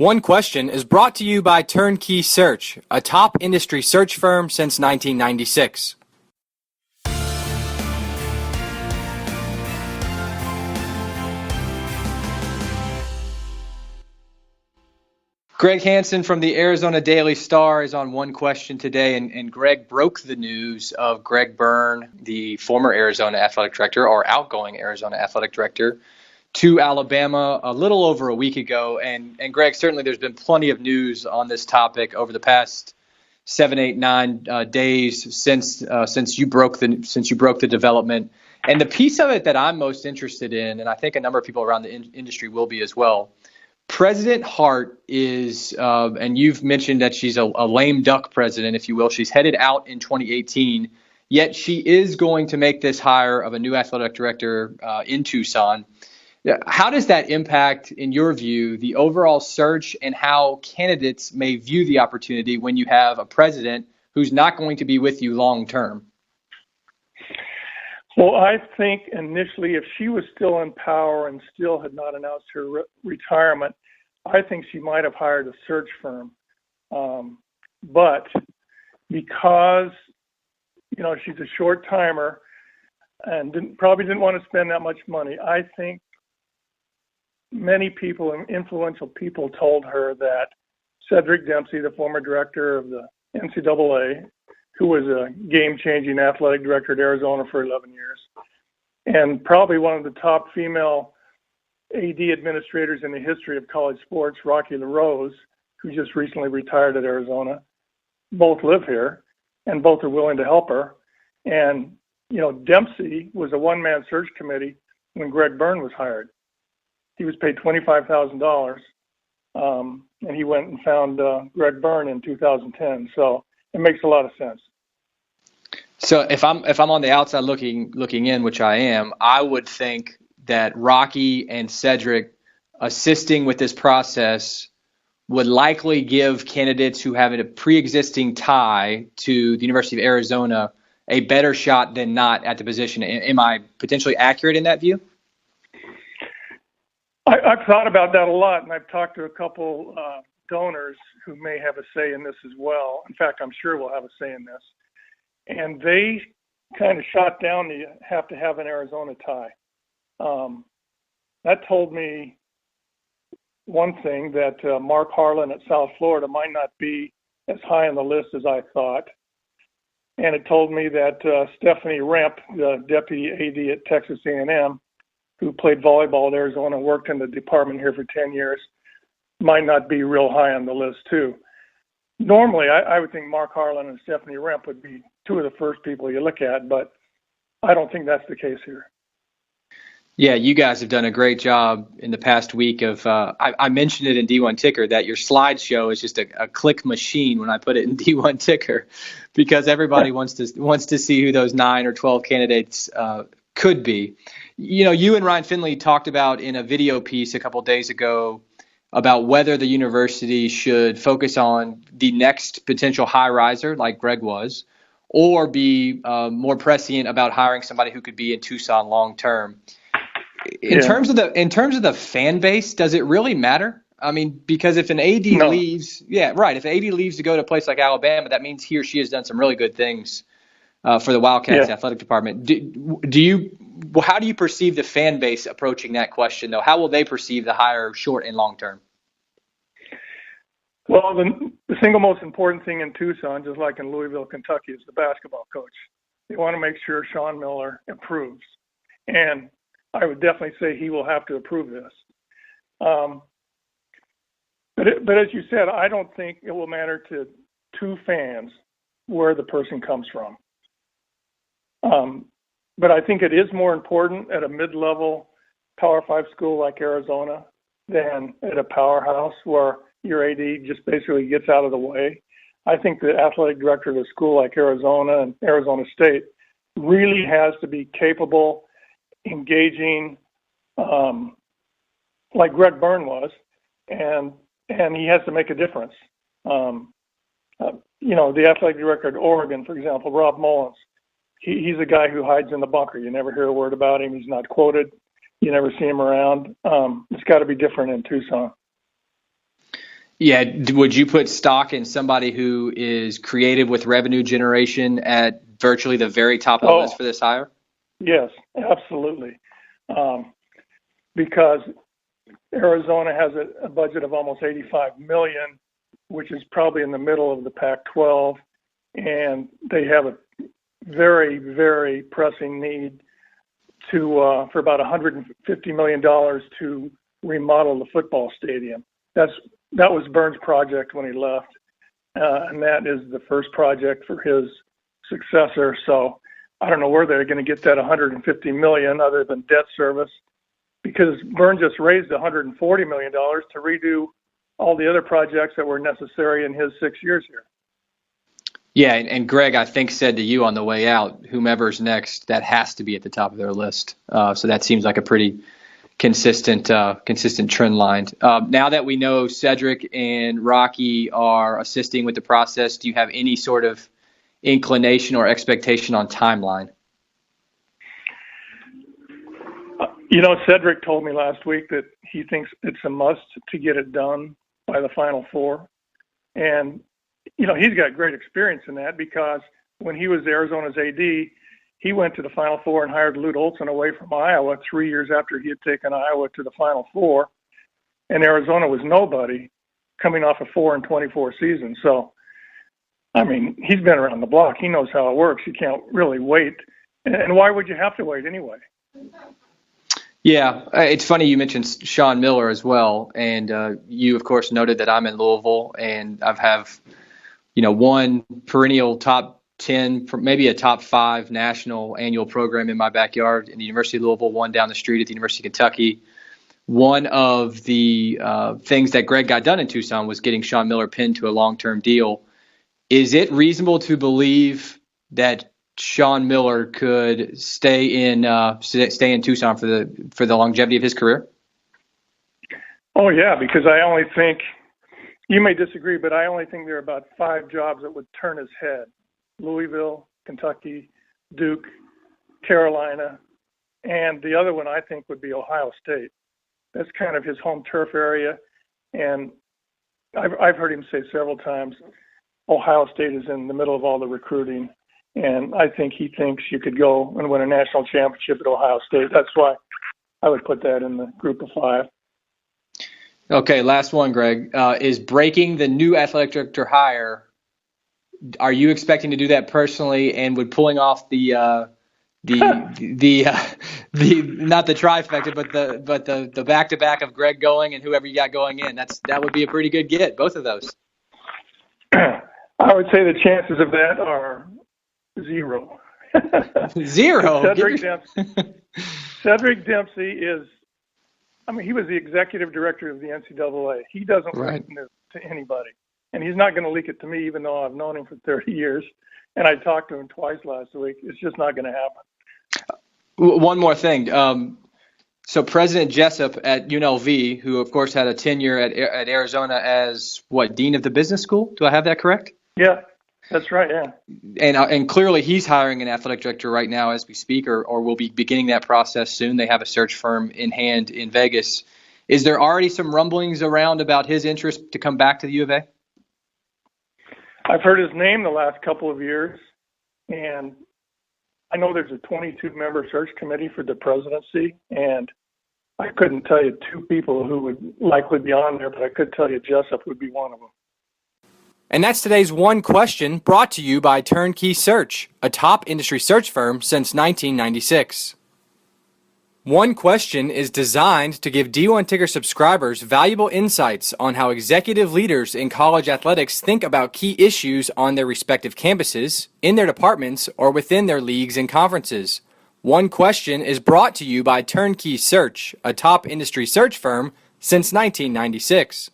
One Question is brought to you by Turnkey Search, a top industry search firm since 1996. Greg Hansen from the Arizona Daily Star is on One Question today, and Greg broke the news of Greg Byrne, the former Arizona athletic director, or outgoing Arizona athletic director, to Alabama a little over a week ago. And Greg, certainly there's been plenty of news on this topic over the past 7, 8, 9 days since you broke the development. And the piece of it that I'm most interested in, and I think a number of people around the industry will be as well, President Hart is, and you've mentioned that she's a lame duck president, if you will. She's headed out in 2018, yet she is going to make this hire of a new athletic director in Tucson. How does that impact, in your view, the overall search and how candidates may view the opportunity when you have a president who's not going to be with you long term? Well, I think initially, if she was still in power and still had not announced her retirement, I think she might have hired a search firm. But because, she's a short timer and probably didn't want to spend that much money, I think many people and influential people told her that Cedric Dempsey, the former director of the NCAA, who was a game-changing athletic director at Arizona for 11 years, and probably one of the top female AD administrators in the history of college sports, Rocky LaRose, who just recently retired at Arizona, both live here, and both are willing to help her. And, Dempsey was a one-man search committee when Greg Byrne was hired. He was paid $25,000, and he went and found Greg Byrne in 2010. So it makes a lot of sense. So if I'm on the outside looking in, which I am, I would think that Rocky and Cedric assisting with this process would likely give candidates who have a pre-existing tie to the University of Arizona a better shot than not at the position. Am I potentially accurate in that view? I've thought about that a lot, and I've talked to a couple donors who may have a say in this as well. In fact, I'm sure we'll have a say in this. And they kind of shot down the have to have an Arizona tie. That told me one thing, that Mark Harlan at South Florida might not be as high on the list as I thought. And it told me that Stephanie Remp, the deputy AD at Texas A&M, who played volleyball at Arizona and worked in the department here for 10 years, might not be real high on the list too. Normally, I would think Mark Harlan and Stephanie Remp would be two of the first people you look at, but I don't think that's the case here. Yeah, you guys have done a great job in the past week of, I mentioned it in D1 Ticker, that your slideshow is just a click machine when I put it in D1 Ticker, because everybody wants to see who those 9 or 12 candidates could be. You and Ryan Finley talked about in a video piece a couple of days ago about whether the university should focus on the next potential high riser like Greg was, or be more prescient about hiring somebody who could be in Tucson long term. In terms of the fan base, does it really matter? I mean, because if an AD leaves, if an AD leaves to go to a place like Alabama, that means he or she has done some really good things for the Wildcats athletic department. How do you perceive the fan base approaching that question, though? How will they perceive the hire short and long term? Well, the single most important thing in Tucson, just like in Louisville, Kentucky, is the basketball coach. They want to make sure Sean Miller improves. And I would definitely say he will have to approve this. But as you said, I don't think it will matter to two fans where the person comes from. But I think it is more important at a mid-level Power 5 school like Arizona than at a powerhouse where your AD just basically gets out of the way. I think the athletic director of a school like Arizona and Arizona State really has to be capable, engaging, like Greg Byrne was, and he has to make a difference. The athletic director at Oregon, for example, Rob Mullins, he's a guy who hides in the bunker. You never hear a word about him. He's not quoted. You never see him around. It's got to be different in Tucson. Yeah, would you put stock in somebody who is creative with revenue generation at virtually the very top of the list for this hire? Yes, absolutely. Because Arizona has a budget of almost $85 million, which is probably in the middle of the Pac-12, and they have a very, very pressing need for about $150 million to remodel the football stadium. That was Byrne's project when he left, and that is the first project for his successor. So I don't know where they're going to get that $150 million other than debt service, because Byrne just raised $140 million to redo all the other projects that were necessary in his 6 years here. Yeah, and Greg, I think, said to you on the way out, whomever's next, that has to be at the top of their list. So that seems like a pretty consistent trend line. Now that we know Cedric and Rocky are assisting with the process, do you have any sort of inclination or expectation on timeline? Cedric told me last week that he thinks it's a must to get it done by the Final Four. And, he's got great experience in that, because when he was Arizona's AD, he went to the Final Four and hired Lute Olson away from Iowa 3 years after he had taken Iowa to the Final Four. And Arizona was nobody coming off a 4-24 season. So, he's been around the block. He knows how it works. You can't really wait. And why would you have to wait anyway? Yeah, it's funny you mentioned Sean Miller as well, and you, of course, noted that I'm in Louisville, and I have, one perennial top 10, maybe a top 5 national annual program in my backyard in the University of Louisville, one down the street at the University of Kentucky. One of the things that Greg got done in Tucson was getting Sean Miller pinned to a long-term deal. Is it reasonable to believe that Sean Miller could stay in Tucson for the longevity of his career? Oh yeah, because I only think, you may disagree, but I only think there are about 5 jobs that would turn his head: Louisville, Kentucky, Duke, Carolina, and the other one I think would be Ohio State. That's kind of his home turf area, and I've heard him say several times, Ohio State is in the middle of all the recruiting. And I think he thinks you could go and win a national championship at Ohio State. That's why I would put that in the group of 5. Okay, last one, Greg. Is breaking the new athletic director hire, are you expecting to do that personally, and would pulling off the not the trifecta, but the back-to-back of Greg going and whoever you got going in, that would be a pretty good get, both of those? I would say the chances of that are 0. 0? Cedric Dempsey is, he was the executive director of the NCAA. He doesn't leak news to anybody. And he's not going to leak it to me, even though I've known him for 30 years. And I talked to him twice last week. It's just not going to happen. One more thing. So President Jessup at UNLV, who, of course, had a tenure at Arizona as, dean of the business school? Do I have that correct? Yeah. That's right, yeah. And clearly he's hiring an athletic director right now as we speak, or will be beginning that process soon. They have a search firm in hand in Vegas. Is there already some rumblings around about his interest to come back to the U of A? I've heard his name the last couple of years, and I know there's a 22-member search committee for the presidency, and I couldn't tell you 2 people who would likely be on there, but I could tell you Jessup would be one of them. And that's today's One Question, brought to you by Turnkey Search, a top industry search firm since 1996. One Question is designed to give D1 Ticker subscribers valuable insights on how executive leaders in college athletics think about key issues on their respective campuses, in their departments, or within their leagues and conferences. One Question is brought to you by Turnkey Search, a top industry search firm since 1996.